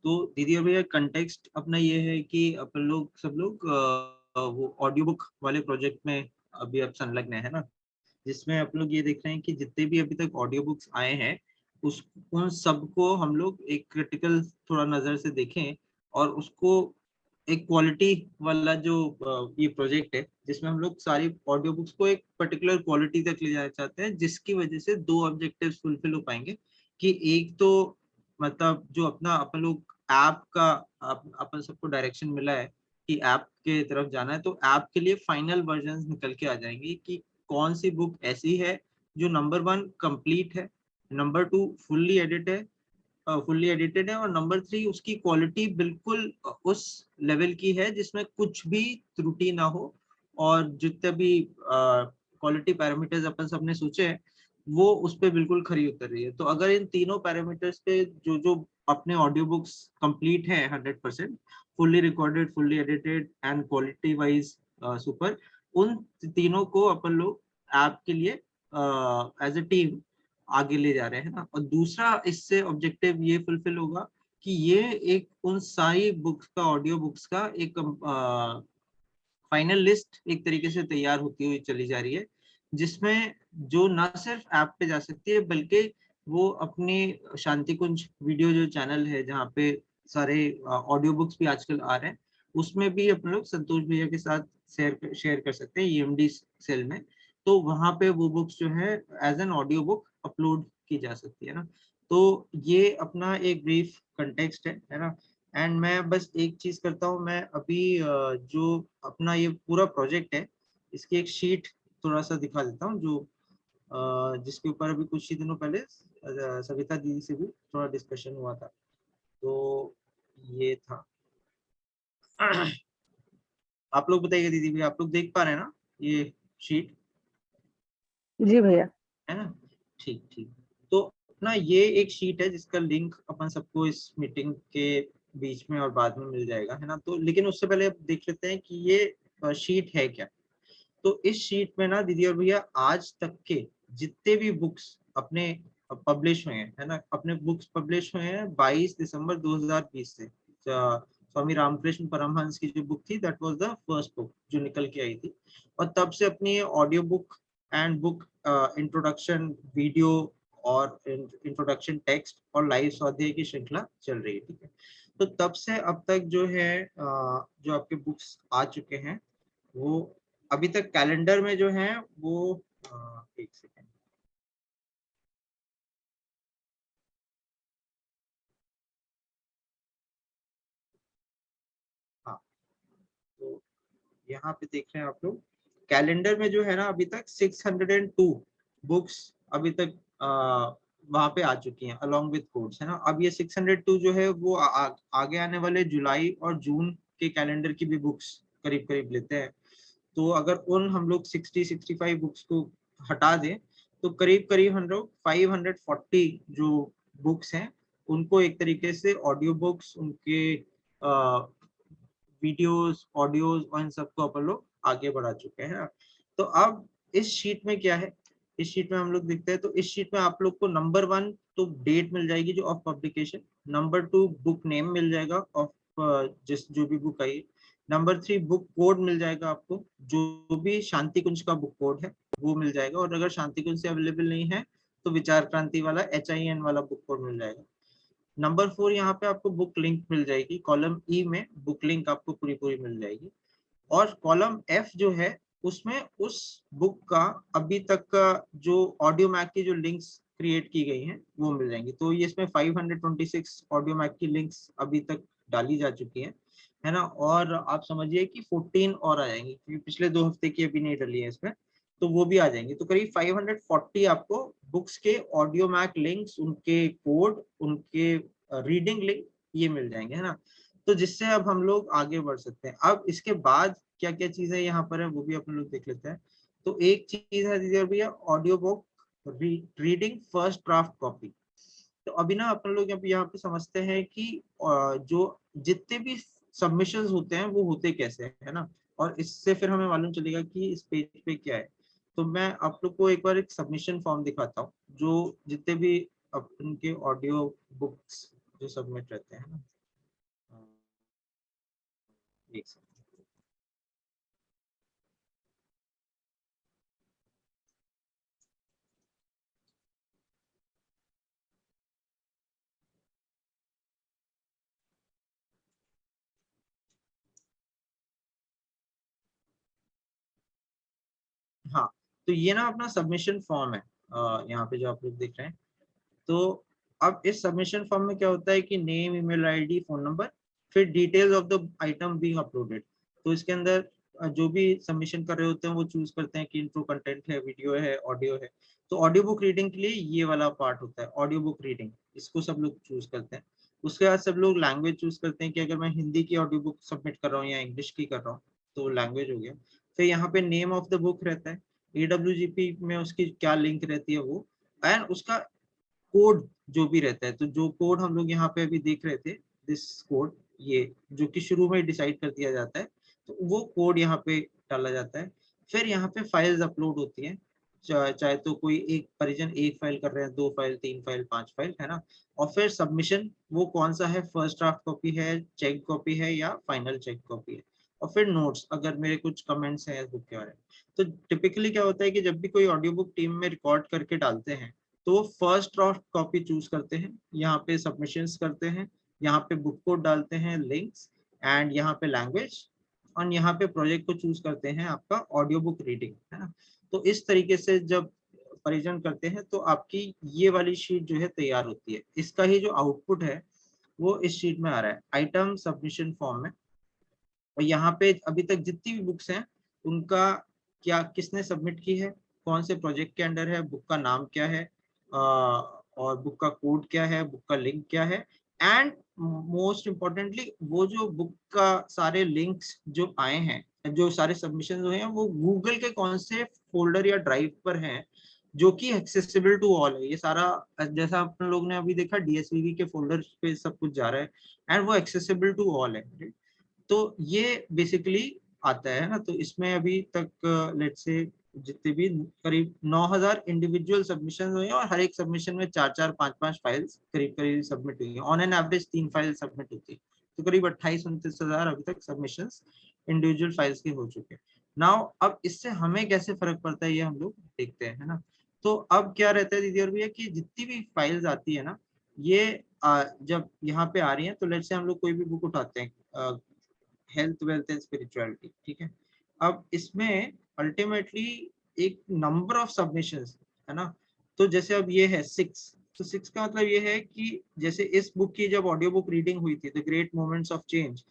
तो दीदी और भैया कंटेक्स्ट अपना ये है कि अपन लोग सब लोग वो ऑडियो बुक वाले प्रोजेक्ट में अभी अब संलग्न है ना, जिसमें आप लोग ये देख रहे हैं कि जितने भी अभी तक ऑडियो बुक्स आए हैं उस उन सबको हम लोग एक क्रिटिकल थोड़ा नजर से देखें और उसको एक क्वालिटी वाला जो ये प्रोजेक्ट है जिसमें हम लोग सारी ऑडियो बुक्स को एक पर्टिकुलर क्वालिटी तक ले जाना चाहते हैं, जिसकी वजह से दो ऑब्जेक्टिव्स फुलफिल हो पाएंगे। कि एक तो मतलब जो अपना अपन लोग ऐप का अपन सबको डायरेक्शन मिला है कि ऐप के तरफ जाना है, तो ऐप के लिए फाइनल वर्जन निकल के आ जाएंगे कि कौन सी बुक ऐसी है जो नंबर 1 कंप्लीट है, नंबर 2 फुल्ली एडिटेड है, और नंबर 3 उसकी क्वालिटी बिल्कुल उस लेवल की है जिसमें कुछ भी त्रुटि ना हो, और जितने भी क्वालिटी पैरामीटर्स अपन सबने सोचे हैं वो उस पर बिल्कुल खरी उतर रही है। तो अगर इन तीनों पैरामीटर्स पे जो जो अपने ऑडियो बुक्स कंप्लीट है 100%, fully recorded, fully edited and quality wise super, उन तीनों को अपन लोग ऐप के लिए एज ए टीम आगे ले जा रहे हैं ना। और दूसरा इससे ऑब्जेक्टिव ये फुलफिल होगा कि ये एक उन सारी बुक्स का, ऑडियो बुक्स का एक फाइनल लिस्ट एक तरीके से तैयार होती हुई चली जा रही है, जिसमें जो ना सिर्फ ऐप पे जा सकती है बल्कि वो अपने शांति कुंज वीडियो जो चैनल है जहाँ पे सारे ऑडियो बुक्स भी आजकल आ रहे हैं, उसमें भी अपन लोग संतोष भैया के साथ शेयर कर सकते हैं ईएमडी सेल में। तो वहां पे वो बुक्स जो है as an audio book upload की जा सकती है ना। तो ये अपना एक ब्रीफ कंटेक्स्ट है ना। एंड मैं बस एक चीज करता हूँ, मैं अभी जो अपना ये पूरा प्रोजेक्ट है इसकी एक शीट थोड़ा सा दिखा देता हूँ, जो जिसके ऊपर अभी कुछ ही दिनों पहले सविता दीदी से भी थोड़ा डिस्कशन हुआ था। तो ये था। आप लोग बताइए दीदी भी, आप लोग देख पा रहे हैं ना ये शीट? जी भैया। है ना, ठीक ठीक। तो अपना ये एक शीट है जिसका लिंक अपन सबको इस मीटिंग के बीच में और बाद में मिल जाएगा, है ना। तो लेकिन उससे पहले अब देख लेते हैं कि ये शीट है क्या। तो इस शीट में ना दीदी और भैया आज तक के जितने भी बुक्स अपने पब्लिश हुए हैं, है ना, अपने बुक्स पब्लिश हुए हैं 22 दिसंबर 2020 से। स्वामी रामकृष्ण परमहंस की जो बुक थी that was the first book जो निकल के आई थी, और तब से अपनी audio book and book introduction video और इंट्रोडक्शन टेक्स्ट और लाइव स्वाध्याय की श्रृंखला चल रही है, ठीक है। तो तब से अब तक जो है जो आपके बुक्स आ चुके हैं वो अभी तक कैलेंडर में जो है वो एक सेकेंड, हाँ, तो यहाँ पे देख रहे हैं आप लोग कैलेंडर में जो है ना अभी तक 602 बुक्स अभी तक वहां पे आ चुकी हैं अलोंग विद कोड्स, है ना। अब ये 602 जो है वो आगे आने वाले जुलाई और जून के कैलेंडर की भी बुक्स करीब करीब लेते हैं। तो अगर उन हम लोग 65 बुक्स को हटा दें तो करीब करीब हम लोग 540 जो बुक्स हैं उनको एक तरीके से ऑडियो बुक्स, उनके वीडियोस, ऑडियोज और इन सबको अपन लोग आगे बढ़ा चुके हैं। तो अब इस शीट में क्या है, इस शीट में हम लोग देखते हैं तो इस शीट में आप लोग को नंबर 1 तो डेट मिल जाएगी जो of publication, number 2 book name मिल जाएगा ऑफ जिस जो भी बुक आई, नंबर 3 बुक कोड मिल जाएगा आपको, जो भी शांति कुंज का बुक कोड है वो मिल जाएगा, और अगर शांति कुंज से अवेलेबल नहीं है तो विचार क्रांति वाला HIN वाला बुक कोड मिल जाएगा। नंबर 4 यहाँ पे आपको बुक लिंक मिल जाएगी, कॉलम ई में बुक लिंक आपको पूरी पूरी मिल जाएगी, और कॉलम एफ जो है उसमें उस बुक का अभी तक का जो ऑडियो मैक की जो लिंक्स क्रिएट की गई हैं वो मिल जाएंगी। तो ये इसमें 526 ऑडियो मैक की लिंक्स अभी तक डाली जा चुकी है ना, और आप समझिए कि 14 और आ जाएंगी क्योंकि पिछले 2 हफ्ते की अभी नहीं डली है इसमें, तो वो भी आ जाएंगी। तो करीब 540 आपको बुक्स के ऑडियो मैक लिंक्स, उनके कोड, उनके रीडिंग लिंक ये मिल जाएंगे, है ना। तो जिससे अब हम लोग आगे बढ़ सकते हैं। अब इसके बाद क्या क्या चीजें यहाँ पर है वो भी अपन लोग देख लेते हैं। तो एक चीज है दीदी और भैया, audio book reading first draft copy. तो अभी ना अपन लोग यहाँ पे समझते हैं कि जो जितने भी सबमिशंस होते हैं वो होते कैसे है ना, और इससे फिर हमें मालूम चलेगा कि इस पेज पे क्या है। तो मैं आप लोग को एक बार एक सबमिशन फॉर्म दिखाता हूँ जो जितने भी अपन के ऑडियो बुक्स जो सबमिट रहते हैं ना, एक सेकंड। हाँ, तो ये ना अपना सबमिशन फॉर्म है, यहाँ पे जो आप लोग देख रहे हैं। तो अब इस सबमिशन फॉर्म में क्या होता है कि name, email ID, phone number, फिर details of the item being uploaded. तो इसके अंदर जो भी सबमिशन कर रहे होते हैं वो चूज करते हैं कि इंट्रो कंटेंट है, वीडियो है, ऑडियो है। तो ऑडियो बुक रीडिंग के लिए ये वाला पार्ट होता है, ऑडियो बुक रीडिंग, इसको सब लोग चूज करते हैं। उसके बाद सब लोग लैंग्वेज चूज करते हैं कि अगर मैं हिंदी की ऑडियो बुक सबमिट कर रहा हूँ या इंग्लिश की कर रहा हूँ तो लैंग्वेज हो गया। फिर यहाँ पे नेम ऑफ द बुक रहता है, AWGP में उसकी क्या लिंक रहती है वो, एंड उसका कोड जो भी रहता है। तो जो कोड हम लोग यहाँ पे अभी देख रहे थे, दिस कोड, ये जो कि शुरू में डिसाइड कर दिया जाता है, तो वो कोड यहाँ पे डाला जाता है। फिर यहाँ पे फाइल्स अपलोड होती हैं, चाहे तो कोई एक परिजन एक फाइल कर रहे हैं, 2 फाइल, 3 फाइल, 5 फाइल, है ना। और फिर सबमिशन वो कौन सा है, फर्स्ट ड्राफ्ट कॉपी है, चेक कॉपी है या फाइनल चेक कॉपी है। और फिर नोट्स, अगर मेरे कुछ कमेंट्स हैं बुक के बारे में। तो टिपिकली क्या होता है कि जब भी कोई ऑडियो बुक टीम में रिकॉर्ड करके डालते हैं तो फर्स्ट ड्राफ्ट कॉपी चूज करते हैं, यहाँ पे सबमिशंस करते हैं, यहाँ पे बुक कोड डालते हैं, लिंक्स, एंड यहाँ पे लैंग्वेज, और यहाँ पे प्रोजेक्ट को चूज करते हैं आपका ऑडियो बुक रीडिंग, है ना। तो इस तरीके से जब परिजन करते हैं तो आपकी ये वाली शीट जो है तैयार होती है। इसका ही जो आउटपुट है वो इस शीट में आ रहा है, आइटम सबमिशन फॉर्म में। और यहाँ पे अभी तक जितनी भी बुक्स हैं उनका क्या, किसने सबमिट की है, कौन से प्रोजेक्ट के अंडर है, बुक का नाम क्या है, और बुक का कोड क्या है, बुक का लिंक क्या है, एंड मोस्ट इम्पोर्टेंटली वो जो बुक का सारे लिंक्स जो आए हैं, जो सारे सबमिशन हुए हैं वो गूगल के कौन से फोल्डर या ड्राइव पर हैं, जो कि एक्सेसिबल टू ऑल है। ये सारा जैसा अपन लोग ने अभी देखा DSVV के फोल्डर पे सब कुछ जा रहा है, एंड वो एक्सेसिबल टू ऑल है। तो ये बेसिकली आता है ना। तो इसमें अभी तक लेट्स से जितने भी करीब 9,000 इंडिविजुअल सबमिशन हुए हैं, और हर एक सबमिशन में 4-4, 5-5 फाइल्स करीब करीब सबमिट हुई हैं। On an average 3 file submit होती है। तो करीब 28-29,000 अभी तक सबमिशंस इंडिविजुअल फाइल्स के हो चुके हैं। नाउ अब इससे हमें कैसे फर्क पड़ता है ये हम लोग देखते हैं, है ना। तो अब क्या रहता है दीदी और भैया कि जितनी भी फाइल्स आती है ना, ये जब यहाँ पे आ रही है तो लेट्स से हम लोग कोई भी बुक उठाते हैं, हेल्थ, वेल्थ एंड स्पिरिचुअलिटी, ठीक है। अब इसमें अल्टीमेटली एक नंबर ऑफ सबमिशंस, है ना। तो जैसे अब ये है 6, तो 6 का मतलब ये है कि जैसे इस बुक की जब ऑडियो बुक रीडिंग हुई थी, the great moments of change,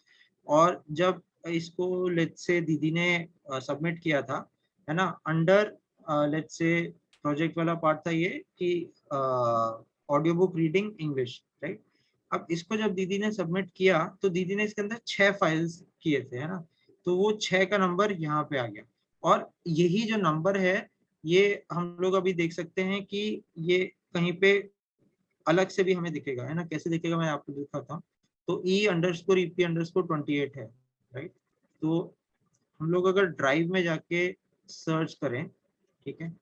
और जब इसको लेट्स से दीदी ने सबमिट किया था, है ना, अंडर लेट्स से प्रोजेक्ट वाला पार्ट था ये कि audio book reading English, right. अब इसको जब दीदी ने सबमिट किया तो दीदी ने इसके अंदर 6 फाइल्स किए थे, है ना। तो वो 6 का नंबर यहाँ पे आ गया। और यही जो नंबर है ये हम लोग अभी देख सकते हैं कि ये कहीं पे अलग से भी हमें दिखेगा, है ना। कैसे दिखेगा मैं आपको दिखाता हूँ। तो E_EP_28 है, राइट। तो हम लोग अगर ड्राइव में जाके सर्च करें, ठीक है,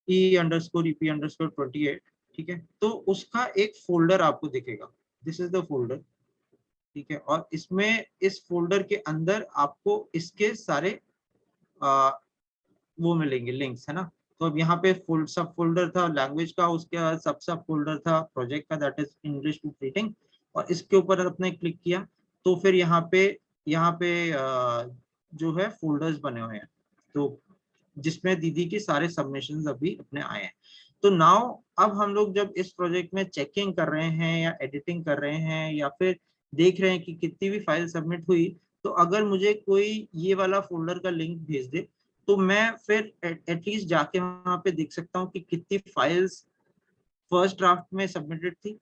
E_EP_28, ठीक है, तो उसका एक फोल्डर आपको दिखेगा, दिस इज द फोल्डर, ठीक है। और इसमें इस फोल्डर के अंदर आपको इसके सारे आ, वो मिलेंगे लिंक्स, है ना। तो अब यहाँ पे सब फोल्डर था लैंग्वेज का, उसके बाद सब फोल्डर था प्रोजेक्ट का, that is English book reading. और इसके ऊपर आपने क्लिक किया तो फिर यहाँ पे जो है फोल्डर्स बने हुए हैं, तो जिसमें दीदी के सारे सबमिशंस अभी अपने आए हैं। तो नाउ अब हम लोग जब इस प्रोजेक्ट में चेकिंग कर रहे हैं या एडिटिंग कर रहे हैं या फिर देख रहे हैं कि कितनी भी फाइल सबमिट हुई, तो अगर मुझे कोई ये वाला फोल्डर का लिंक भेज दे तो मैं फिर एटलीस्ट जाके वहां पे देख सकता हूँ कि कितनी फाइल्स फर्स्ट ड्राफ्ट में सबमिटेड थी,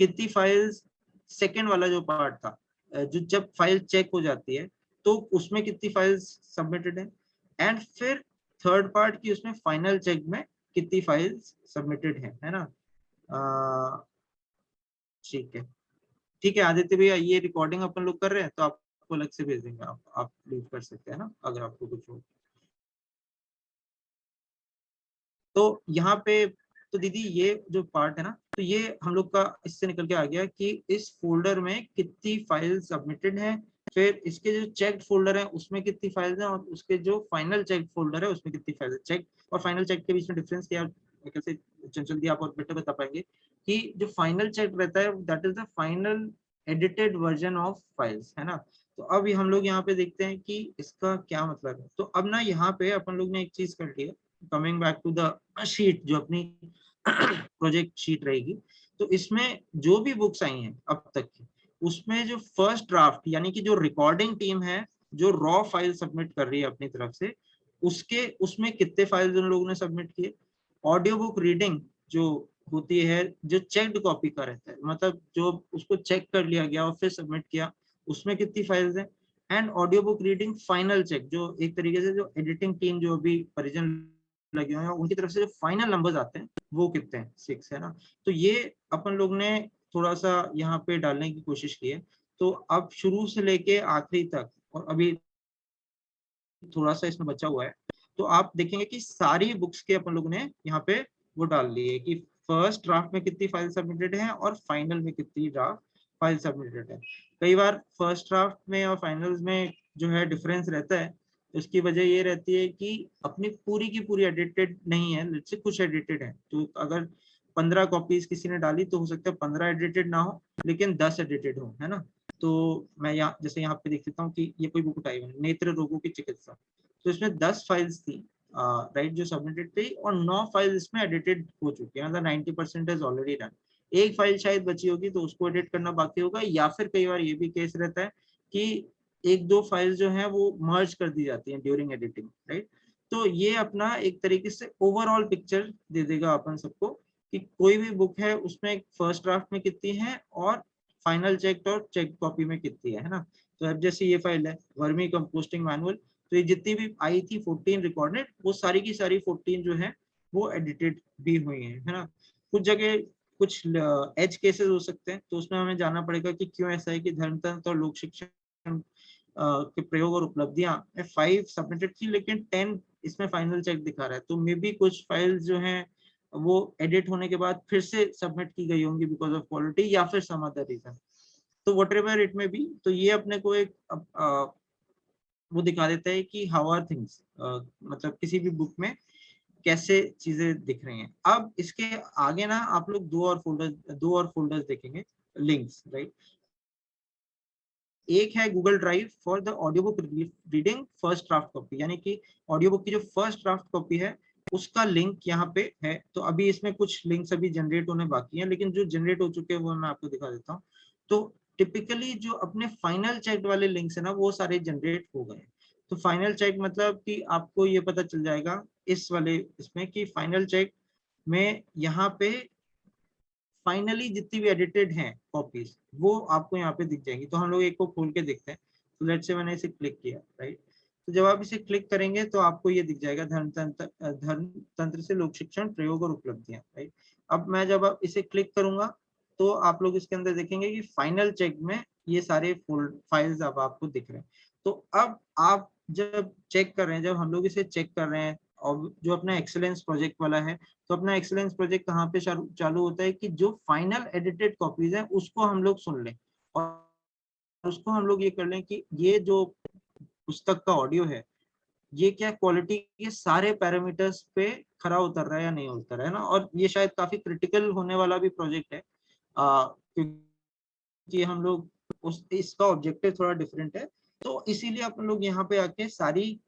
कितनी फाइल्स सेकेंड वाला जो पार्ट था, जो जब फाइल चेक हो जाती है तो उसमें कितनी फाइल्स सबमिटेड है, एंड फिर थर्ड पार्ट की उसमें फाइनल चेक में कितनी फाइल्स सबमिटेड है ना। ठीक है, ठीक है आदित्य भैया, ये रिकॉर्डिंग अपन लोग कर रहे हैं तो आपको अलग से भेज देंगे, आप लीव कर सकते हैं ना अगर आपको कुछ हो। तो यहाँ पे तो दीदी ये जो पार्ट है ना, तो ये हम लोग का इससे निकल के आ गया कि इस फोल्डर में कितनी फाइल सबमिटेड है, फिर इसके जो चेक्ड फोल्डर है उसमें कितनी फाइल्स हैं, और उसके जो फाइनल चेक फोल्डर है उसमें कितनी फाइल्स है। चेक और फाइनल चेक के बीच में डिफरेंस क्या कैसे चंचल दी आप और बेटर बता पाएंगे कि जो फाइनल चेक रहता है that is the final edited version of files, है ना। तो अब हम लोग यहाँ पे देखते हैं कि इसका क्या मतलब है। तो अब ना यहाँ पे अपन लोग ने एक चीज कर ली है, coming back to the sheet जो अपनी प्रोजेक्ट शीट रहेगी। तो इसमें जो भी बुक्स आई हैं अब तक की, उसमें जो फर्स्ट ड्राफ्ट यानी कि जो रिकॉर्डिंग टीम है जो रॉ फाइल सबमिट कर रही है अपनी तरफ से, उसके उसमें कितने फाइल्स उन लोगों ने सबमिट किए। ऑडियो बुक रीडिंग जो होती है, जो चेक्ड कॉपी का रहता है, मतलब जो उसको चेक कर लिया गया और फिर सबमिट किया, उसमें कितनी फाइल्स हैं। And audio book reading final check, जो एक तरीके से जो एडिटिंग टीम जो अभी परिजन लगे हुए हैं उनकी तरफ से जो फाइनल नंबर्स आते हैं वो कितने हैं, 6, है ना। तो ये अपन लोग ने थोड़ा सा यहाँ पे डालने की कोशिश की है। तो अब शुरू से लेके आखिरी तक, और अभी थोड़ा सा इसमें बचा हुआ है, तो आप देखेंगे कि सारी बुक्स के अपन लोग ने यहाँ पे वो डाल ली है कि फर्स्ट ड्राफ्ट में कितनी फाइल सबमिटेड है और फाइनल में कितनी ड्राफ्ट फाइल सबमिटेड है। कई बार फर्स्ट ड्राफ्ट में और फाइनल्स में जो है डिफरेंस रहता है, तो उसकी वजह ये रहती है कि अपनी पूरी की पूरी एडिटेड नहीं है, लेट्स से कुछ एडिटेड है। तो अगर 15 कॉपीज किसी ने डाली तो हो सकता है 15 एडिटेड ना हो लेकिन 10 एडिटेड हो, है ना। तो मैं यहाँ जैसे यहाँ पे देख लेता हूँ कि ये कोई बुक उठाई हुई है, नेत्र रोगों की चिकित्सा, तो इसमें 10 फाइल्स थी राइट जो सबमिटेड थी, और 9 फाइल्स इसमें एडिटेड हो चुकी है, मतलब 90% इज ऑलरेडी डन। एक फाइल शायद बची होगी तो उसको एडिट करना बाकी होगा, या फिर कई बार ये भी केस रहता है कि एक दो फाइल्स जो है वो मर्ज कर दी जाती हैं ड्यूरिंग एडिटिंग, राइट। तो ये अपना एक तरीके से ओवरऑल पिक्चर दे देगा अपन सबको कि कोई भी बुक है उसमें फर्स्ट ड्राफ्ट में कितनी है और फाइनल चेक और चेक कॉपी में कितनी है ना। तो अब जैसे ये फाइल है वर्मी कंपोस्टिंग मैनुअल, तो ये जितनी भी आई थी 14 रिकॉर्डेड, वो सारी की सारी 14 जो है वो एडिटेड भी हुई है ना। कुछ जगह कुछ एज केसेस हो सकते हैं, तो उसमें हमें जाना पड़ेगा कि क्यों ऐसा है कि धर्मतंत्र और लोक शिक्षण के प्रयोग और उपलब्धियां 5 सबमिटेड थी लेकिन 10 इसमें फाइनल चेक दिखा रहा है। तो मे बी कुछ फाइल्स जो हैं वो एडिट होने के बाद फिर से सबमिट की गई होंगी बिकॉज ऑफ क्वालिटी या फिर सम अदर रीजन। तो वट एवर इट में बी, तो ये अपने को एक वो दिखा देता है कि हाउ आर थिंग्स, मतलब किसी भी बुक में कैसे चीजें दिख रही हैं। अब इसके आगे ना आप लोग दो और फोल्डर्स देखेंगे, लिंक्स, राइट। एक है Google drive for the audio book reading first draft copy, यानी कि ऑडियो बुक की जो फर्स्ट ड्राफ्ट कॉपी है उसका लिंक यहाँ पे है। तो अभी इसमें कुछ लिंक्स अभी जनरेट होने बाकी हैं, लेकिन जो जनरेट हो चुके हैं वो मैं आपको दिखा देता हूँ। तो टिपिकली जो अपने फाइनल चेक वाले लिंक्स है ना वो सारे जनरेट हो गए। तो फाइनल चेक मतलब कि आपको ये पता चल जाएगा इस वाले इसमें कि फाइनल चेक में यहाँ पे फाइनली जितनी भी एडिटेड हैं कॉपीज वो आपको यहाँ पे दिख जाएंगी। तो हम लोग एक को खोल के देखते हैं। तो लेट्स से मैंने इसे क्लिक किया, राइट। तो जब आप इसे क्लिक करेंगे तो आपको ये दिख जाएगा धर्म तंत्र से लोक शिक्षण प्रयोग और उपलब्धियां, राइट। अब मैं जब आप इसे क्लिक करूंगा तो आप लोग इसके अंदर देखेंगे कि फाइनल चेक में ये सारे फाइल्स अब आपको दिख रहे हैं। तो अब आप जब चेक कर रहे हैं, जब हम लोग इसे चेक कर रहे हैं, और जो अपना एक्सेलेंस प्रोजेक्ट वाला है, तो अपना एक्सेलेंस प्रोजेक्ट कहाँ पे चालू होता है कि जो फाइनल एडिटेड कॉपीज है उसको हम लोग सुन लें और उसको हम लोग ये कर लें कि ये जो पुस्तक का ऑडियो है ये क्या क्वालिटी के सारे पैरामीटर्स पे खरा उतर रहा है या नहीं उतर रहा है ना। और ये शायद काफी क्रिटिकल होने वाला भी प्रोजेक्ट है, क्योंकि हम लोग उस इसका ऑब्जेक्टिव थोड़ा डिफरेंट है। तो इसीलिए अपन लोग यहाँ पे आके सारी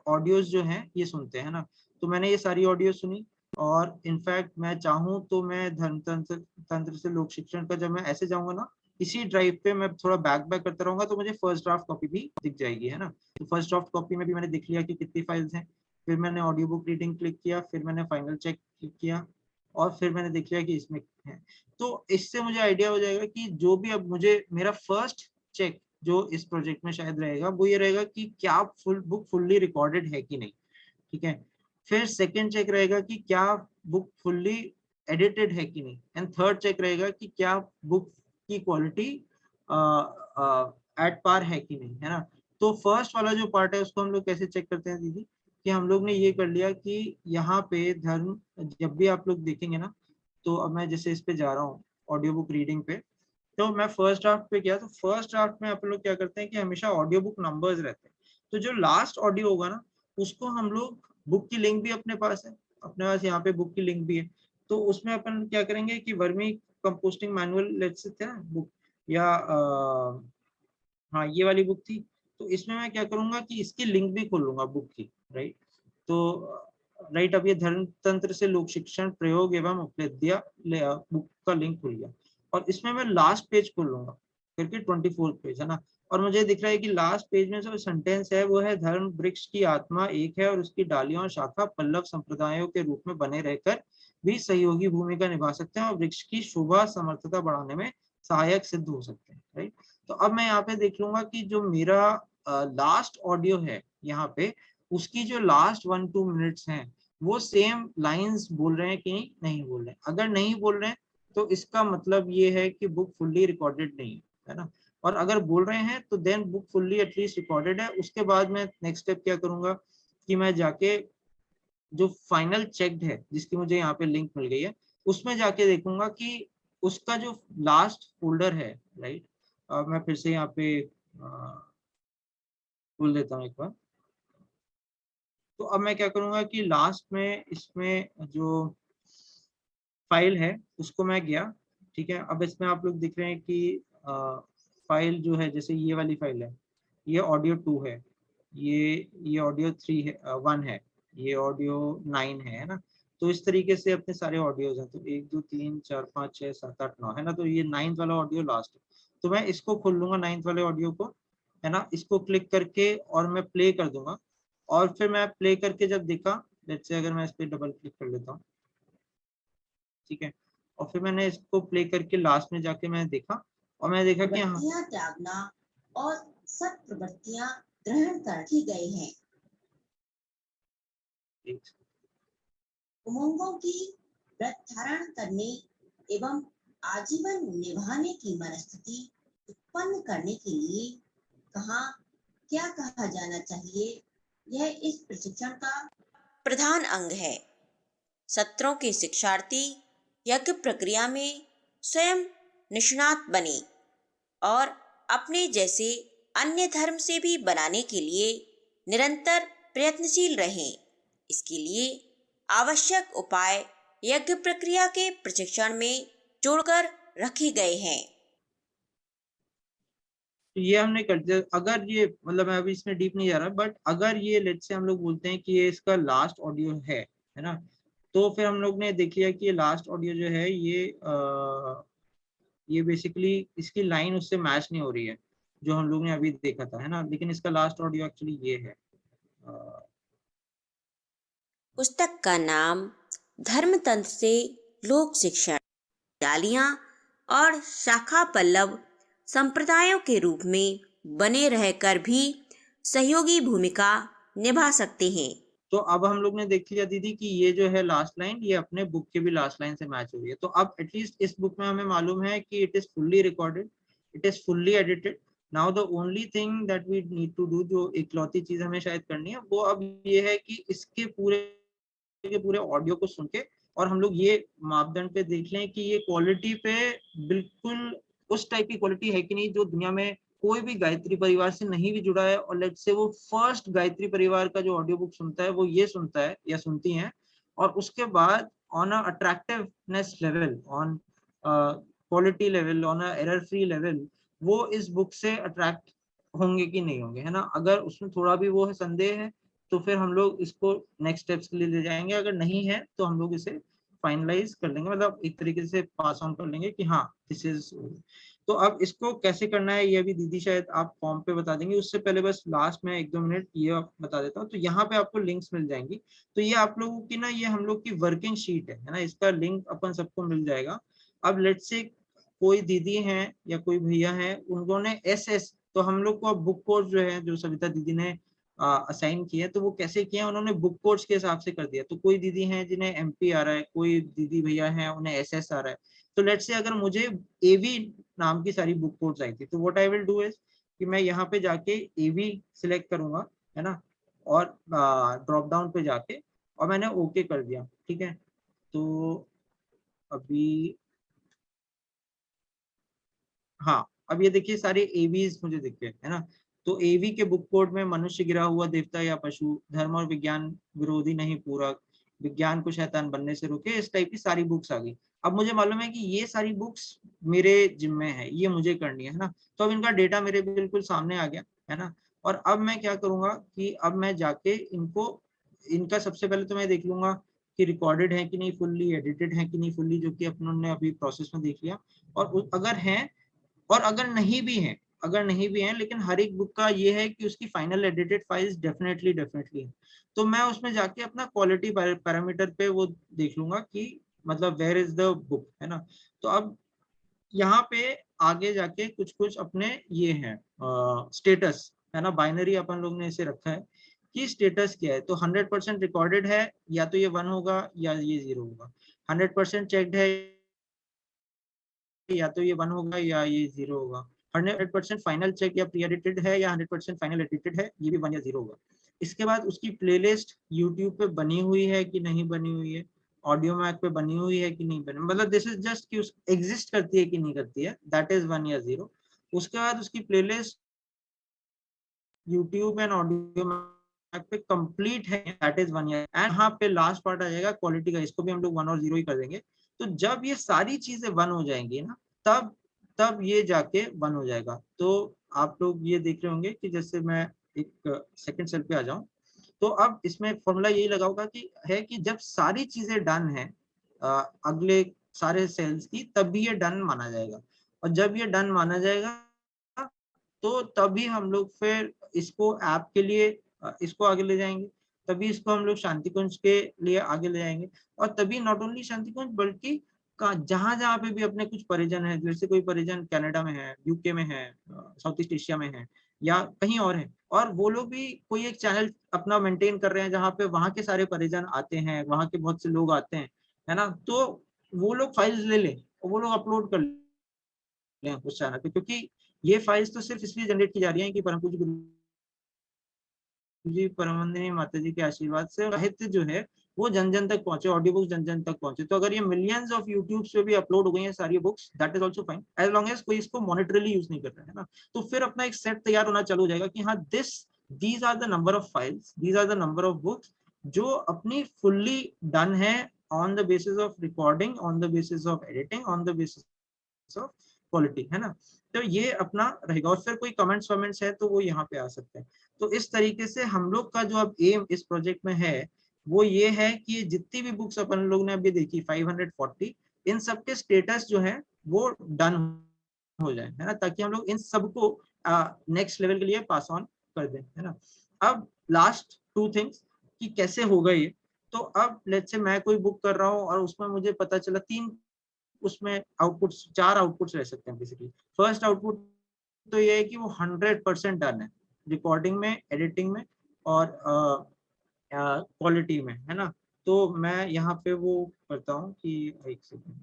ऑडियोज जो हैं ये सुनते हैं ना। तो मैंने ये सारी ऑडियो सुनी, और इनफैक्ट मैं चाहूँ तो मैं तंत्र से लोक शिक्षण का जब मैं ऐसे जाऊंगा ना इसी ड्राइव पे मैं थोड़ा बैक करता रहूंगा तो मुझे फर्स्ट ड्राफ्ट कॉपी भी दिख जाएगी, है ना। तो फर्स्ट ड्राफ्ट कॉपी में भी मैंने देख लिया कि कितनी फाइल्स हैं। फिर मैंने ऑडियो बुक रीडिंग क्लिक किया, फिर मैंने फाइनल चेक क्लिक किया, और फिर मैंने देख लिया कि इसमें है। तो इससे मुझे आइडिया हो जाएगा कि जो भी अब मुझे मेरा फर्स्ट चेक जो इस प्रोजेक्ट में शायद रहेगा वो ये रहेगा कि क्या बुक फुल्ली रिकॉर्डेड है कि नहीं, ठीक है। फिर सेकंड चेक रहेगा कि क्या बुक फुल्ली एडिटेड है कि नहीं, एंड थर्ड चेक रहेगा कि क्या बुक की क्वालिटी एट पार है कि नहीं, है ना। तो फर्स्ट वाला जो पार्ट है उसको हम लोग कैसे चेक करते हैं दीदी, कि हम लोग ने ये कर लिया कि यहाँ पे धर्म, जब भी आप लोग देखेंगे ना, तो अब मैं जैसे इस पे जा रहा हूँ ऑडियो बुक रीडिंग पे, तो मैं फर्स्ट ड्राफ्ट पे गया, तो फर्स्ट ड्राफ्ट में अपन लोग क्या करते हैं कि हमेशा ऑडियो बुक नंबर्स रहते हैं। तो जो लास्ट ऑडियो होगा ना, उसको हम लोग, बुक की लिंक भी अपने पास है, अपने पास यहाँ पे बुक की लिंक भी है, तो उसमें अपन क्या करेंगे कि vermi composting manual let's say था बुक, या हाँ ये वाली बुक थी, तो इसमें मैं क्या करूंगा कि इसकी लिंक भी खोल लूंगा बुक की, राइट। तो राइट, अब ये धर्मतंत्र से लोक शिक्षण प्रयोग एवं उपलब्धियां बुक का लिंक खुल गया, और इसमें मैं लास्ट पेज खोल लूंगा करके 24 पेज है ना, और मुझे दिख रहा है कि लास्ट पेज में जो सेंटेंस है वो है, धर्म वृक्ष की आत्मा एक है और उसकी डालियां और शाखा पल्लव संप्रदायों के रूप में बने रहकर भी सहयोगी भूमिका निभा सकते हैं और वृक्ष की शोभा समर्थता बढ़ाने में सहायक सिद्ध हो सकते हैं, राइट। तो अब मैं यहाँ पे देख लूंगा कि जो मेरा लास्ट ऑडियो है यहाँ पे, उसकी जो लास्ट 1-2 मिनट्स हैं वो सेम लाइंस बोल रहे हैं कि नहीं बोल रहे हैं। अगर नहीं बोल रहे हैं तो इसका मतलब ये है कि बुक फुल्ली रिकॉर्डेड नहीं है ना, और अगर बोल रहे हैं तो then book fully at least recorded है। उसके बाद मैं नेक्स्ट स्टेप क्या करूंगा कि मैं जाके जो फाइनल चेक्ड है, जिसकी मुझे यहाँ पे लिंक मिल गई है, उसमें जाके देखूंगा कि उसका जो लास्ट फोल्डर है, राइट। मैं फिर से यहाँ पे खोल देता हूँ एक बार। तो अब मैं क्या करूंगा कि लास्ट में इसमें जो फाइल है उसको मैं गया, ठीक है। अब इसमें आप लोग दिख रहे हैं कि फाइल जो है, जैसे ये वाली फाइल है, ये ऑडियो 2 है, ये ऑडियो 3 है, 1 है, ये ऑडियो 9 है ना। तो इस तरीके से अपने सारे ऑडियोज हैं, तो 1 2 3 4 5 6 7 8 9 है ना, तो ये 9th वाला ऑडियो लास्ट है। तो मैं इसको खोल लूंगा 9th वाले ऑडियो को, है ना, इसको क्लिक करके और मैं प्ले कर दूंगा। और फिर मैं प्ले करके जब देखा, लेट्स से अगर मैं इस पे डबल क्लिक कर लेता हूँ, ठीक है, और फिर मैंने इसको प्ले करके लास्ट में जाके मैं देखा, और मैंने देखा कि हाँ, प्रवृत्तियां त्यागना और सब प्रवृत्तियां ग्रहण कर की गई हैं। उमंगों की व्रत धारण करने एवं आजीवन निभाने की मनस्थिति उत्पन्न करने के लिए कहाँ क्या कहा जाना चाहिए, यह इस प्रशिक्षण का प्रधान अंग है। सत्रों के शिक्षार्थी यज्ञ प्रक्रिया में स्वयं निष्णात बने और अपने जैसे अन्य धर्म से भी बनाने के लिए निरंतर प्रयत्नशील रहें। इसके लिए आवश्यक उपाय यज्ञ प्रक्रिया के प्रशिक्षण में जोड़कर रखे गए हैं। तो ये हमने कर दिया। अगर ये, मतलब मैं अभी इसमें डीप नहीं जा रहा, बट अगर ये लेट्स से हम लोग बोलते हैं कि ये इसका लास्ट ऑडियो है ना, तो फिर हम लोग ने देख लिया कि ये लास्ट ऑडियो जो है ये बेसिकली इसकी लाइन उससे मैच नहीं हो रही है जो हम लोग ने अभी देखा था, है ना, लेकिन इसका लास्ट ऑडियो एक्चुअली ये है। पुस्तक का नाम धर्मतंत्र से लोक शिक्षण, डालियां और शाखा पल्लव संप्रदायों के रूप में बने रहकर भी सहयोगी भूमिका निभा सकते हैं। तो अब हम लोग ने देख लिया दीदी कि ये जो है लास्ट लाइन, ये अपने बुक के भी लास्ट लाइन से मैच हो रही है। तो अब एटलीस्ट इस बुक में हमें मालूम है कि it is fully recorded, it is fully edited. Now the only thing that we need to do, जो इकलौती चीज हमें शायद करनी है, वो अब ये है कि इसके पूरे के पूरे ऑडियो को सुन के, और हम लोग ये मापदंड पे देख लें कि ये क्वालिटी पे बिल्कुल उस टाइप की क्वालिटी है कि नहीं जो दुनिया में कोई भी गायत्री परिवार से नहीं भी जुड़ा है, और लेट्स से वो फर्स्ट गायत्री परिवार का जो ऑडियो बुक सुनता है वो ये सुनता है या सुनती हैं, और उसके बाद on a attractiveness level, on quality level, on a error free level, वो इस बुक से अट्रैक्ट होंगे कि नहीं होंगे, है ना। अगर उसमें थोड़ा भी वो है संदेह है, तो फिर हम लोग इसको नेक्स्ट स्टेप्स के लिए ले जाएंगे। अगर नहीं है तो हम लोग इसे फाइनलाइज कर लेंगे, मतलब एक तरीके से पास ऑन कर लेंगे कि हाँ दिस इज। तो अब इसको कैसे करना है ये भी दीदी शायद आप फॉर्म पे बता देंगे, उससे पहले बस लास्ट में 1-2 मिनट ये बता देता हूँ। तो यहाँ पे आपको लिंक्स मिल जाएंगी, तो ये आप लोगों की ना, ये हम लोग की वर्किंग शीट है ना, इसका लिंक अपन सबको मिल जाएगा। अब लेट्स से कोई दीदी हैं या कोई भैया हैं, उन्होंने एस, तो हम लोग को अब बुक कोर्स जो है, जो सविता दीदी ने असाइन किए, तो वो कैसे किए, उन्होंने बुक कोर्स के हिसाब से कर दिया। तो कोई दीदी हैं जिन्हें एमपी आ रहा है, कोई दीदी भैया हैं उन्हें एसएस आ रहा है। तो लेट्स से अगर मुझे एवी नाम की सारी बुक कोर्स आई थी, तो what I will do is कि मैं यहाँ पे जाके एवी सिलेक्ट करूंगा, है ना, और ड्रॉप डाउन पे जाके और मैंने ओके कर दिया, ठीक है। तो अभी हाँ, अब ये देखिए सारे एवीज मुझे दिख गए, है ना। तो एवी के बुक कोड में मनुष्य गिरा हुआ देवता या पशु, धर्म और विज्ञान विरोधी नहीं पूरक, विज्ञान को शैतान बनने से रोके, इस टाइप की सारी बुक्स आ गई। अब मुझे मालूम है कि ये सारी बुक्स मेरे जिम्मे है, ये मुझे करनी है ना। तो अब इनका डेटा मेरे बिल्कुल सामने आ गया, है ना। और अब मैं क्या करूंगा कि अब मैं जाके इनको, इनका सबसे पहले तो मैं देख लूंगा कि रिकॉर्डेड है कि नहीं, फुल्ली एडिटेड है कि नहीं, फुल्ली, जो कि अपनों ने अभी प्रोसेस में देख लिया। और अगर है, और अगर नहीं भी है, अगर नहीं भी है, लेकिन हर एक बुक का ये है कि उसकी final edited files definitely definitely है। तो मैं उसमें जाके अपना क्वालिटी पैरामीटर पे वो देख लूंगा कि मतलब वेयर इज द बुक, है ना। तो अब यहाँ पे आगे जाके कुछ कुछ अपने ये है स्टेटस, है ना, बाइनरी अपन लोग ने इसे रखा है कि स्टेटस क्या है। तो 100% रिकॉर्डेड है, या तो ये 1 होगा या ये 0 होगा। 100% चेक्ड है, या तो ये 1 होगा या ये 0 होगा। 100% फाइनल चेक या प्री एडिटेड है, या 100% फाइनल एडिटेड है, ये भी 1 या 0 होगा। इसके बाद उसकी प्लेलिस्ट यूट्यूब पे बनी हुई है कि नहीं बनी हुई है, ऑडियो मैक पे बनी हुई है कि नहीं बनी, मतलब दिस इज जस्ट कि एग्जिस्ट करती है कि नहीं करती है, दैट इज 1 या 0। उसके बाद उसकी playlist YouTube and Audiomack पे कंप्लीट है, दैट इज 1 ईयर। एंड यहाँ पे लास्ट पार्ट आ जाएगा क्वालिटी का, इसको भी हम लोग 1 और 0 ही कर देंगे। तो जब ये सारी चीजें 1 हो जाएंगी ना, तब तब ये जाके 1 हो जाएगा। तो आप लोग ये देख रहे होंगे कि जैसे मैं एक सेकंड सेल पे आ जाऊं, तो अब इसमें फॉर्मूला यही लगा होगा कि है कि जब सारी चीजें डन है अगले सारे सेल्स की, तब भी ये डन माना जाएगा। और जब ये डन माना जाएगा, तो तभी हम लोग फिर इसको ऐप के लिए इसको आगे ले जाएंगे, तभी इसको हम लोग शांति कुंज के लिए आगे ले जाएंगे। और तभी नॉट ओनली शांति कुंज, बल्कि जहां जहां पे भी अपने कुछ परिजन है, जैसे कोई परिजन कनाडा में है, यूके में है, साउथ ईस्ट एशिया में है, या कहीं और है, और वो लोग भी कोई एक चैनल अपना मेंटेन कर रहे हैं जहाँ पे वहां के सारे परिजन आते हैं, वहां के बहुत से लोग आते हैं, है ना। तो वो लोग फाइल्स ले लें और वो लोग अपलोड कर लें उस चैनल पे, क्योंकि ये फाइल्स तो सिर्फ इसलिए जनरेट की जा रही हैं कि परम पूज्य गुरु जी, परमवंदनीय माता जी के आशीर्वाद से साहित्य जो है वो जन जन तक पहुंचे, ऑडियो बुक्स जन जन तक पहुंचे। तो अगर ये मिलियंस ऑफ यूट्यूब पे भी अपलोड हो गई हैं सारी books, that is also fine, as long as कोई इसको मॉनिटरली यूज नहीं कर रहा है ना। तो फिर अपना एक सेट तैयार होना चालू हो जाएगा कि हाँ, these are the number of files, these are the number of books जो अपनी फुल्ली डन है, on the basis of recording, on the basis of editing, on the basis of quality, है ना। तो ये अपना रहेगा। और फिर कोई कमेंट्स वमेंट्स है तो वो यहाँ पे आ सकते हैं। तो इस तरीके से हम लोग का जो अब एम इस प्रोजेक्ट में है वो ये है कि जितनी भी बुक्स अपन लोग ने अभी देखी 540, इन सबके स्टेटस जो है वो डन हो जाए, है ना, ताकि हम लोग इन सबको नेक्स्ट लेवल के लिए पास ऑन कर दें, है ना। अब लास्ट 2 थिंग्स कि कैसे होगा ये। तो अब लेट्स से मैं कोई बुक कर रहा हूँ और उसमें मुझे पता चला 3, उसमें आउटपुट्स 4 आउटपुट्स रह सकते हैं बेसिकली। फर्स्ट आउटपुट तो ये है कि वो 100% डन है, रिकॉर्डिंग में, एडिटिंग में, और क्वालिटी में, है ना। तो मैं यहाँ पे वो करता हूँ कि एक सेकंड।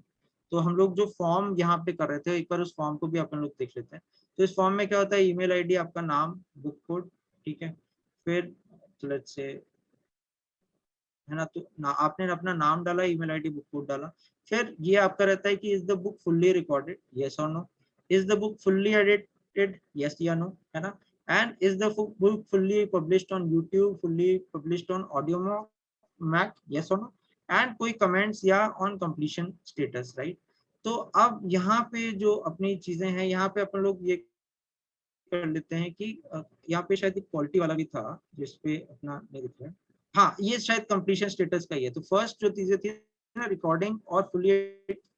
तो हम लोग जो फॉर्म यहाँ पे कर रहे थे, एक बार उस फॉर्म को भी अपन लोग देख लेते हैं। तो इस फॉर्म में क्या होता है, ईमेल आईडी, आपका नाम, बुक कोड, ठीक है। फिर लेट्स से, है ना, तो आपने अपना नाम डाला, ईमेल आईडी, बुक कोड डाला। फिर ये आपका रहता है कि is the book fully recorded, yes और no. Is the book fully edited, yes या नो, है ना। And is the book fully published on YouTube, fully published on Audiomack, yes और नो। एंड कोई कमेंट्स या on completion status, right. तो अब यहाँ पे जो अपनी चीजें हैं, यहाँ पे अपन लोग ये कर लेते हैं कि यहाँ पे शायद एक क्वालिटी वाला भी था जिसपे अपना नहीं दिख रहा है। हाँ, ये शायद कंप्लीशन स्टेटस का ही है। तो फर्स्ट जो चीजें थी ना, रिकॉर्डिंग और फुल्ली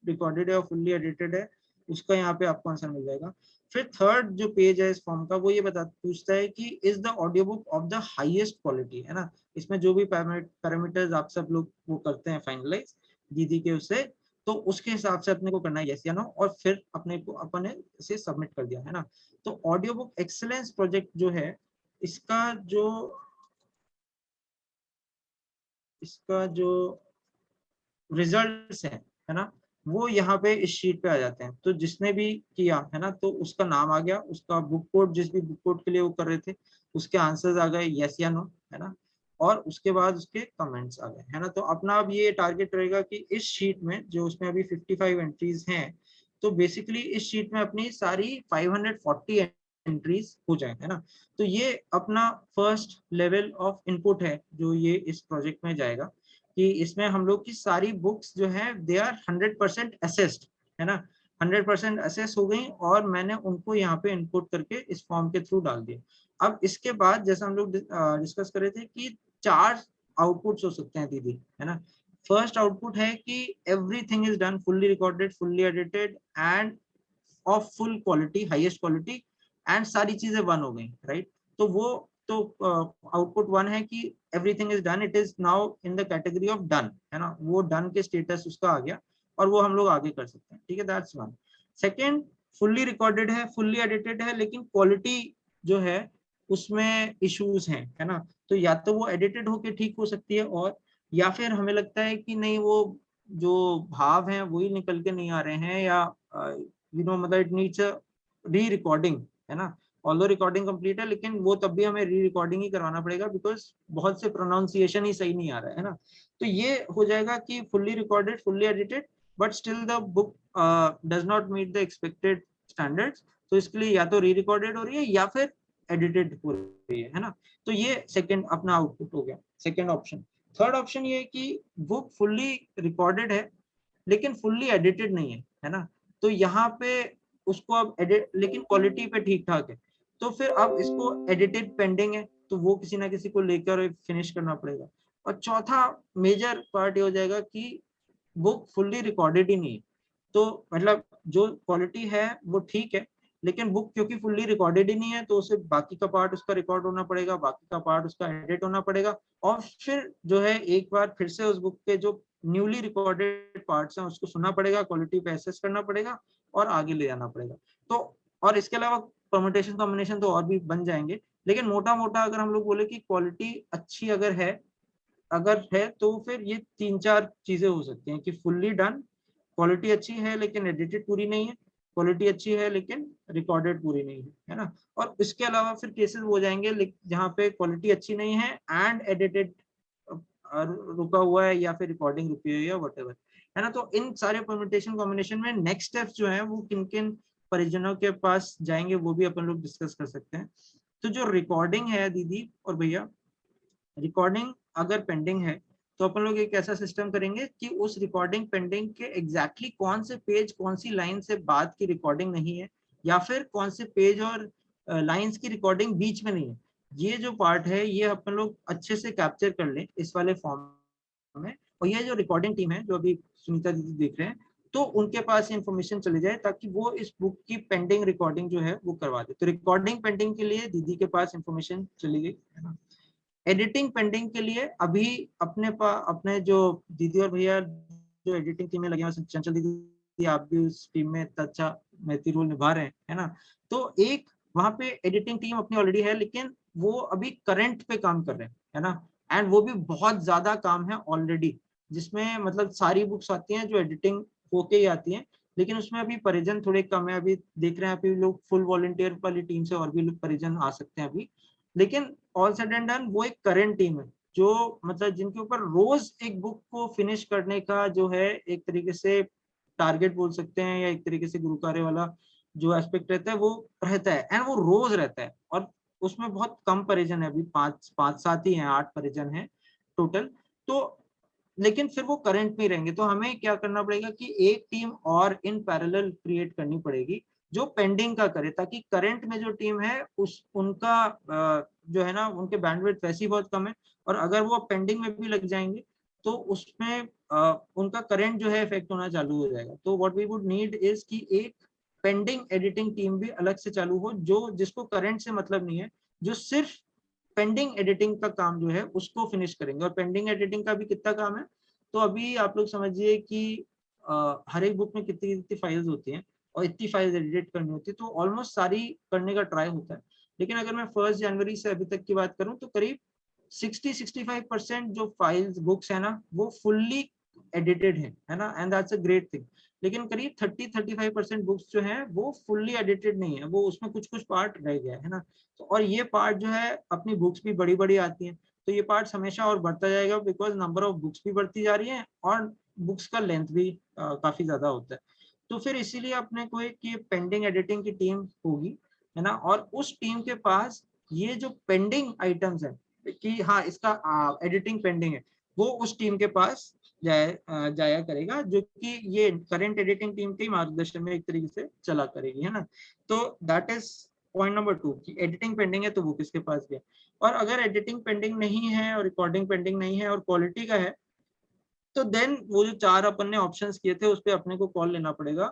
रिकॉर्डेड है और फुल्ली एडिटेड है, उसका यहाँ पे आपको आंसर मिल जाएगा। फिर थर्ड जो पेज है इस फॉर्म का, वो ये पूछता है कि is the audio book of the highest quality, है ना। इसमें जो भी पैरामीटर्स आप सब लोग वो करते हैं फाइनलाइज दीदी के उससे, तो उसके हिसाब से अपने को करना है, यस या नो। और फिर अपने को अपने से सबमिट कर दिया, है ना। तो ऑडियो बुक एक्सीलेंस प्रोजेक्ट जो है, इसका जो इसका जो रिजल्ट्स है ना, वो यहाँ पे इस शीट पे आ जाते हैं। तो जिसने भी किया है ना, तो उसका नाम आ गया, उसका बुक कोड, जिस भी बुक कोड के लिए वो कर रहे थे उसके आंसर्स आ गए, यस या नो, है ना, और उसके बाद उसके कमेंट्स आ गए, है ना। तो अपना अब ये टारगेट रहेगा कि इस शीट में जो उसमें अभी 55 एंट्रीज हैं, तो बेसिकली इस शीट में अपनी सारी 540 एंट्रीज हो जाए, है ना। तो ये अपना फर्स्ट लेवल ऑफ इनपुट है जो ये इस प्रोजेक्ट में जाएगा, कि इसमें हम लोग की सारी बुक्स जो है दे आर 100% असेस्ड, है ना, 100% असेस हो गई, और मैंने उनको यहाँ पे इनपुट करके इस फॉर्म के थ्रू डाल दिया। अब इसके बाद जैसा हम लोग डिस्कस कर रहे थे कि 4 आउटपुट्स हो सकते हैं दीदी, है ना। फर्स्ट आउटपुट है कि everything is done, fully recorded, fully edited end of full quality, highest quality, and सारी चीजें वन हो गई, राइट। तो वो तो आउटपुट 1 है कि everything is done, it is now in the category of done, है ना, वो डन के स्टेटस उसका आ गया, और वो हम लोग आगे कर सकते हैं, ठीक है, that's one. Second, fully recorded है, फुल्ली एडिटेड है, लेकिन क्वालिटी जो है उसमें इश्यूज हैं, है ना। तो या तो वो एडिटेड होके ठीक हो सकती है, और या फिर हमें लगता है कि नहीं, वो जो भाव हैं वही निकल के नहीं आ रहे हैं, या मतलब इट नीड्स री रिकॉर्डिंग, है ना। ऑल्दो रिकॉर्डिंग कंप्लीट है, लेकिन वो तब भी हमें री रिकॉर्डिंग ही करवाना पड़ेगा, बिकॉज बहुत से प्रोनाउंसिएशन ही सही नहीं आ रहा है ना। तो ये हो जाएगा कि fully recorded, fully edited, but still the book does not meet the expected standards. तो इसके लिए या तो री रिकॉर्डेड हो रही है या फिर एडिटेड हो रही है ना। तो ये सेकंड अपना आउटपुट हो गया, सेकंड ऑप्शन। थर्ड ऑप्शन ये है कि बुक फुल्ली रिकॉर्डेड है लेकिन फुल्ली एडिटेड नहीं है ना। तो यहाँ पे उसको अब एडिट, लेकिन क्वालिटी पे ठीक ठाक है, तो फिर अब इसको एडिटेड पेंडिंग है, तो वो किसी ना किसी को लेकर फिनिश करना पड़ेगा। और चौथा मेजर पार्ट ये हो जाएगा कि बुक फुल्ली रिकॉर्डेड ही नहीं है, तो मतलब जो क्वालिटी है वो ठीक है, लेकिन बुक क्योंकि फुल्ली रिकॉर्डेड ही नहीं है, तो उसे बाकी का पार्ट उसका रिकॉर्ड होना पड़ेगा, बाकी का पार्ट उसका एडिट होना पड़ेगा, और फिर जो है एक बार फिर से उस बुक के जो न्यूली रिकॉर्डेड पार्ट्स हैं उसको सुनना पड़ेगा, क्वालिटी पे एसेस करना पड़ेगा, और आगे ले जाना पड़ेगा। तो और इसके अलावा परम्यूटेशन कॉम्बिनेशन तो और भी बन जाएंगे, लेकिन मोटा मोटा अगर हम लोग बोले कि क्वालिटी अच्छी अगर है तो फिर ये 3-4 चीजें हो सकती हैं कि फुल्ली डन, क्वालिटी अच्छी है लेकिन एडिटेड पूरी नहीं है, क्वालिटी अच्छी है लेकिन रिकॉर्डेड पूरी नहीं है ना। और इसके अलावा फिर केसेस हो जाएंगे जहाँ पे क्वालिटी अच्छी नहीं है एंड एडिटेड रुका हुआ है, या फिर रिकॉर्डिंग रुकी हुई है, व्हाटएवर, है ना। तो इन सारे परम्यूटेशन कॉम्बिनेशन में नेक्स्ट स्टेप्स जो है वो किन किन परिजनों के पास जाएंगे वो भी अपन लोग डिस्कस कर सकते हैं। तो जो रिकॉर्डिंग है दीदी और भैया, रिकॉर्डिंग अगर पेंडिंग है तो अपन लोग एक ऐसा सिस्टम करेंगे कि उस रिकॉर्डिंग पेंडिंग के एग्जैक्टली कौन से पेज, कौन सी लाइन से बाद की रिकॉर्डिंग नहीं है, या फिर कौन से पेज और लाइंस की रिकॉर्डिंग बीच में नहीं है, ये जो पार्ट है ये अपन लोग अच्छे से कैप्चर कर लें इस वाले फॉर्म में। और ये जो रिकॉर्डिंग टीम है जो अभी सुनीता दीदी देख रहे हैं, तो उनके पास इंफॉर्मेशन चले जाए ताकि वो इस बुक की पेंडिंग रिकॉर्डिंग जो है वो करवा दे। तो रिकॉर्डिंग पेंडिंग के लिए दीदी के पास इंफॉर्मेशन चली गई, है ना। एडिटिंग पेंडिंग के लिए अभी अपने जो दीदी और भैया जो एडिटिंग टीम में लगे हैं, चंचल दीदी आप भी उस टीम में अच्छा महती रोल निभा रहे हैं, है ना। तो एक वहां पे एडिटिंग टीम अपनी ऑलरेडी है, लेकिन वो अभी करंट पे काम कर रहे हैं, है ना, एंड वो भी बहुत ज्यादा काम है ऑलरेडी, जिसमें मतलब सारी बुक्स आती हैं जो एडिटिंग होके ही आती हैं, लेकिन उसमें अभी परिजन थोड़े कम है। अभी देख रहे हैं अभी लोग फुल वॉलंटियर वाली टीम से और भी लोग परिजन आ सकते हैं अभी, लेकिन ऑल सेड एंड डन वो एक करेंट टीम है जो मतलब जिनके ऊपर रोज एक बुक को फिनिश करने का जो है एक तरीके से टारगेट बोल सकते हैं, या एक तरीके से गुरु कार्य वाला जो एस्पेक्ट रहता है वो रहता है, एंड वो रोज रहता है। और उसमें बहुत कम परिजन है, अभी पांच सात ही हैं, 8 परिजन हैं टोटल। तो लेकिन फिर वो करंट में रहेंगे, तो हमें क्या करना पड़ेगा कि एक टीम और इन पैरेलल क्रिएट करनी पड़ेगी जो पेंडिंग का करे, ताकि करंट में जो टीम है उस उनका जो है ना उनके बैंडविड्थ वैसे ही बहुत कम है, और अगर वो पेंडिंग में भी लग जाएंगे तो उसमें उनका करंट जो है इफेक्ट होना चालू हो जाएगा। तो what we would need is कि एक पेंडिंग एडिटिंग टीम भी अलग से चालू हो, जो जिसको करंट से मतलब नहीं है, जो सिर्फ पेंडिंग एडिटिंग का काम जो है उसको फिनिश करेंगे। और पेंडिंग एडिटिंग का भी कितना काम है, तो अभी आप लोग समझिए कि हर एक बुक में कितनी कितनी फाइल्स होती हैं और इतनी फाइल्स एडिट करनी होती है, तो ऑलमोस्ट सारी करने का ट्राई होता है। लेकिन अगर मैं 1 जनवरी से अभी तक की बात करूं तो करीब 60-65% जो फाइल्स बुक्स है ना वो फुल्ली एडिटेड है ना, and that's a great thing. लेकिन करीब 30-35% बुक्स जो है वो फुल्ली एडिटेड नहीं है, वो उसमें कुछ कुछ पार्ट रह गया है ना। तो और ये पार्ट जो है अपनी बुक्स भी बड़ी बड़ी आती हैं, तो ये पार्ट हमेशा और बढ़ता जाएगा, बिकॉज नंबर ऑफ बुक्स भी बढ़ती जा रही है और बुक्स का लेंथ भी काफी ज्यादा होता है। तो फिर इसीलिए अपने को एक ये पेंडिंग एडिटिंग की टीम होगी, है ना, और उस टीम के पास ये जो पेंडिंग आइटम्स है कि हाँ इसका एडिटिंग पेंडिंग है, वो उस टीम के पास जाया करेगा, जो कि ये करंट एडिटिंग टीम के मार्गदर्शन में एक तरीके से चला करेगी, है ना। तो दैट इज पॉइंट नंबर 2 कि एडिटिंग पेंडिंग है तो वो किसके पास गया। और अगर एडिटिंग पेंडिंग नहीं है और रिकॉर्डिंग पेंडिंग नहीं है और क्वालिटी का है, तो देन वो जो 4 अपन ने ऑप्शंस किए थे उस पर अपने को कॉल लेना पड़ेगा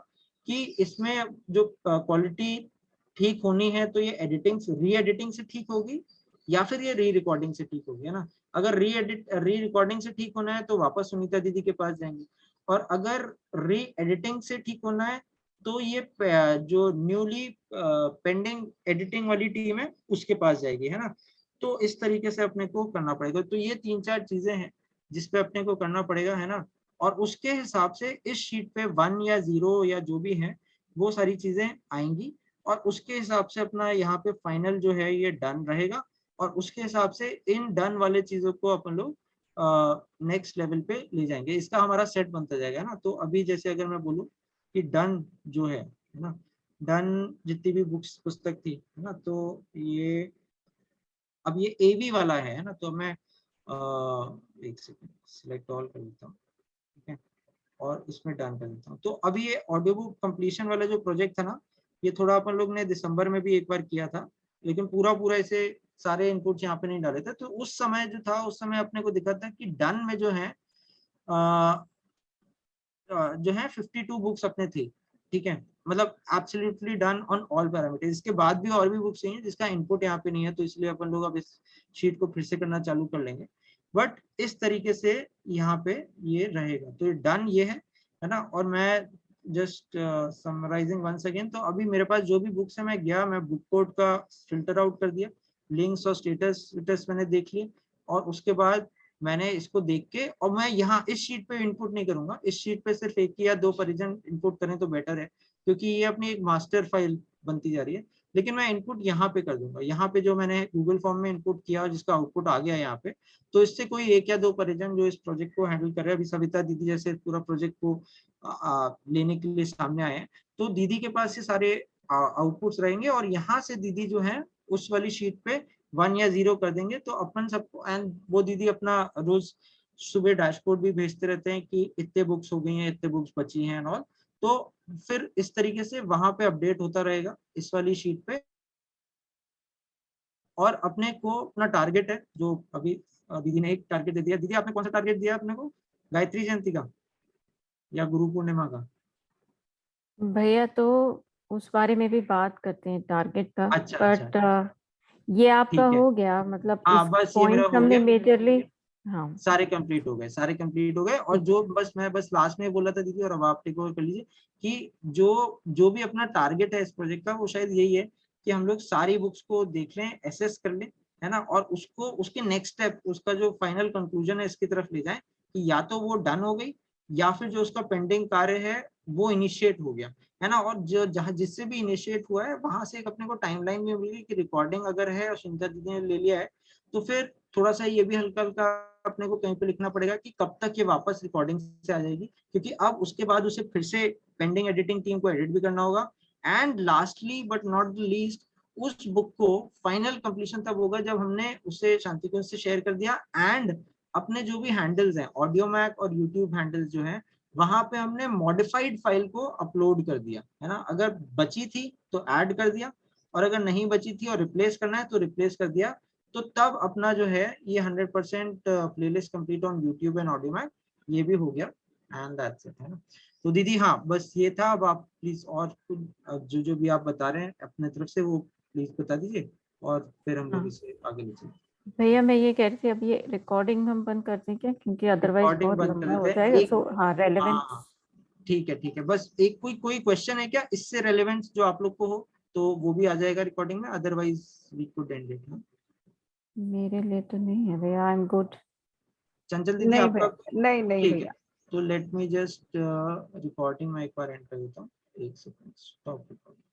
कि इसमें जो क्वालिटी ठीक होनी है तो ये एडिटिंग से री एडिटिंग से ठीक होगी या फिर ये री रिकॉर्डिंग से ठीक होगी, है ना। अगर री रिकॉर्डिंग से ठीक होना है तो वापस सुनीता दीदी के पास जाएंगे, और अगर री एडिटिंग से ठीक होना है तो ये जो न्यूली पेंडिंग एडिटिंग वाली टीम है उसके पास जाएगी, है ना। तो इस तरीके से अपने को करना पड़ेगा। तो ये 3-4 चीजें हैं जिसपे अपने को करना पड़ेगा, है ना। और उसके हिसाब से इस शीट पे 1 या 0 या जो भी है वो सारी चीजें आएंगी, और उसके हिसाब से अपना यहाँ पे फाइनल जो है ये डन रहेगा, और उसके हिसाब से इन डन वाले चीजों को अपन लोग नेक्स्ट लेवल पे ले जाएंगे। इसका हमारा सेट बनता जाएगा ना। तो अभी जैसे अगर मैं बोलूँ कि डन जो है ना, डन जितनी भी बुक्स पुस्तक थी, है ना, तो ये अब ये एवी वाला है ना, तो मैं एक सेकंड सिलेक्ट ऑल कर लेता हूँ, ठीक है, और इसमें डन कर देता हूँ। तो अभी ये ऑडियो बुक कंप्लीशन वाला जो प्रोजेक्ट था ना, ये थोड़ा अपन लोग ने दिसंबर में भी एक बार किया था, लेकिन पूरा पूरा ऐसे सारे इनपुट्स यहाँ पे नहीं डाले थे। तो उस समय जो था, उस समय अपने को दिखा था कि डन में जो है जो है 52 बुक्स अपने थे, ठीक है, मतलब absolutely done on all parameters. इसके बाद भी और भी बुक्स चाहिए जिसका इनपुट यहाँ पे नहीं है, तो इसलिए अपन लोग अब इस शीट को फिर से करना चालू कर लेंगे। बट इस तरीके से यहाँ पे ये रहेगा, तो डन ये है ना। और मैं जस्ट समराइजिंग वंस अगेन, तो अभी मेरे पास जो भी बुक्स है मैं गया, मैं बुक कोड का फिल्टर आउट कर दिया, लिंक्स और स्टेटस मैंने देख लिए, और उसके बाद मैंने इसको देख के, और मैं यहाँ इस शीट पे इनपुट नहीं करूंगा, इस शीट पे सिर्फ 1 या 2 परिजन इनपुट करें तो बेटर है, क्योंकि ये अपनी एक मास्टर फाइल बनती जा रही है। लेकिन मैं इनपुट यहाँ पे कर दूंगा, यहाँ पे जो मैंने गूगल फॉर्म में इनपुट किया और जिसका आउटपुट आ गया यहाँ पे, तो इससे कोई 1 या 2 परिजन जो इस प्रोजेक्ट को हैंडल कर रहे हैं, अभी सविता दीदी जैसे पूरा प्रोजेक्ट को लेने के लिए सामने आए हैं, तो दीदी के पास ये सारे आउटपुट्स रहेंगे, और यहाँ से दीदी जो है उस वाली शीट पे 1 या 0 कर देंगे, तो अपन सबको, एंड वो दीदी अपना रोज सुबह डैशबोर्ड भी भेजते रहते हैं कि इतने बुक्स हो गई हैं, इतने बुक्स बची हैं और तो फिर इस तरीके से वहां पे अपडेट होता रहेगा इस वाली शीट पे। और अपने को अपना टारगेट है जो अभी दीदी ने एक टारगेट दे दिया। दीदी आपने कौन सा टारगेट दिया अपने को, गायत्री जयंती का या गुरु पूर्णिमा का? भैया तो उस बारे में भी बात करते हैं टारगेट का, अच्छा अच्छा, बट ये आपका ठीक है। हो गया, मतलब हाँ इस बस ये मेरा पॉइंट हो हमने गया, मेजरली। हाँ सारे कंप्लीट हो गए, सारे कंप्लीट हो गए। और ठीक जो है। बस मैं बस लास्ट में बोला था दीदी, और अब आप टेक ओवर कर लीजिए, कि जो जो भी अपना टारगेट है इस प्रोजेक्ट का, वो शायद यही है कि हम लोग सारी बुक्स को देख लें, एसेस कर लें, है ना, और उसको उसके नेक्स्ट स्टेप, उसका जो फाइनल कंक्लूजन है इसकी तरफ ले जाएं कि या तो वो डन हो गई, या फिर जो उसका पेंडिंग कार्य है वो इनिशिएट हो गया, है ना। और जो जहां जिससे भी इनिशिएट हुआ है वहां से एक अपने को टाइमलाइन भी मिली कि रिकॉर्डिंग अगर है और सुनीता दीदी ने ले लिया है, तो फिर थोड़ा सा ये भी हल्का हल्का अपने को कहीं पे लिखना पड़ेगा कि कब तक ये वापस रिकॉर्डिंग से आ जाएगी, क्योंकि अब उसके बाद उसे फिर से पेंडिंग एडिटिंग टीम को एडिट भी करना होगा। And lastly but not the least, उस बुक को फाइनल कंप्लीशन तब होगा जब हमने उसे शांति कुंज से शेयर कर दिया, एंड अपने जो भी हैंडल्स हैं, ऑडियो मैक और यूट्यूब हैंडल्स जो हैं, वहां पे हमने मॉडिफाइड फाइल को अपलोड कर दिया, है ना। अगर बची थी तो ऐड कर दिया, और अगर नहीं बची थी और रिप्लेस करना है तो रिप्लेस कर दिया। तो तब अपना जो है ये 100% playlist complete on YouTube and Audiomack, ये भी हो गया, एंड दैट्स इट, है ना। तो दीदी हाँ बस ये था। अब आप प्लीज और जो जो भी आप बता रहे हैं अपने तरफ से वो प्लीज बता दीजिए, और फिर हम लोग हाँ इसे आगे ले चलें। भैया, मैं ये कह रही थी, अब ये रिकॉर्डिंग हम बंद कर दें क्या, क्योंकि अदरवाइज रिकॉर्डिंग बहुत बंद कर लंबा देते हो हैं जाएगा। एक। सो हाँ, हाँ रेलेवेंस। हाँ, ठीक है, बस एक कोई कोई क्वेश्चन है क्या इससे रेलेवेंट जो आप लोग को हो, तो वो भी आ जाएगा रिकॉर्डिंग में, otherwise we could end it. मेरे लिए तो नहीं है भैया, आई एम गुड। चंचल दीदी नहीं आपका? भैया, नहीं नहीं ठीक है, भैया। तो लेट मी जस्ट रिकॉर्डिंग में एक बार एंटर देता हूँ, एक सेकंड स्टॉप रिकॉर्डिंग।